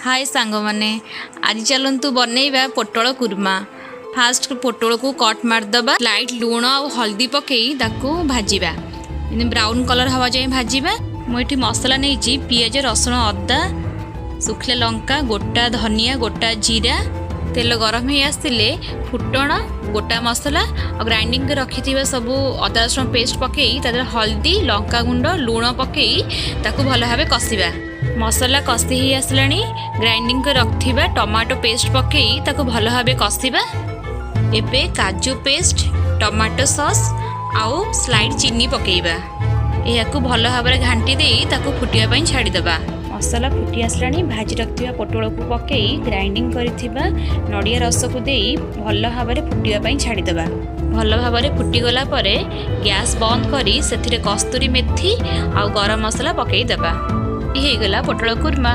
हाय सांग माने आज चलतु बनैबा पोटल कुर्मा। फास्ट पोटल को कट मारदबा लाइट लुण और हल्दी पकई ताकू भाजिबा ब्राउन कलर हवा जाए भाजिबा। मुझे मसला नहीं पियाज रसुण अदा सुखला लंका गोटा धनिया गोटा जीरा तेल गरम हो आसले फुटण गोटा मसला और ग्राइंडिंग के रखि सब अदा रसुण पेस्ट पकई हल्दी लंका गुंड लुण पकई ताकू भल भाव कषिबा। मसला कषि ही आसला ग्राइंडिंग के रखिबा टमाटो पेस्ट पकई ताकू भल भाव कषिबा। एबे काजू पेस्ट टमाटो सॉस आउ स्लाइड चीनी पकईबा। यह भल भाव घांटी दे ताकू फुटिया छाड़ीदबा। मसला फुटी आसला भाजी रखिबा पोटल को पकई ग्राइंडिंग करिथिबा नड़िया रस को दे भल भाव फुटिया छाड़ीदबा। भल भाव फुटीगला परे गैस बंद करी सेथिरे कस्तूरी मेथी आउ गरम मसला पकईदबा। ये गला पोटल कुर्मा।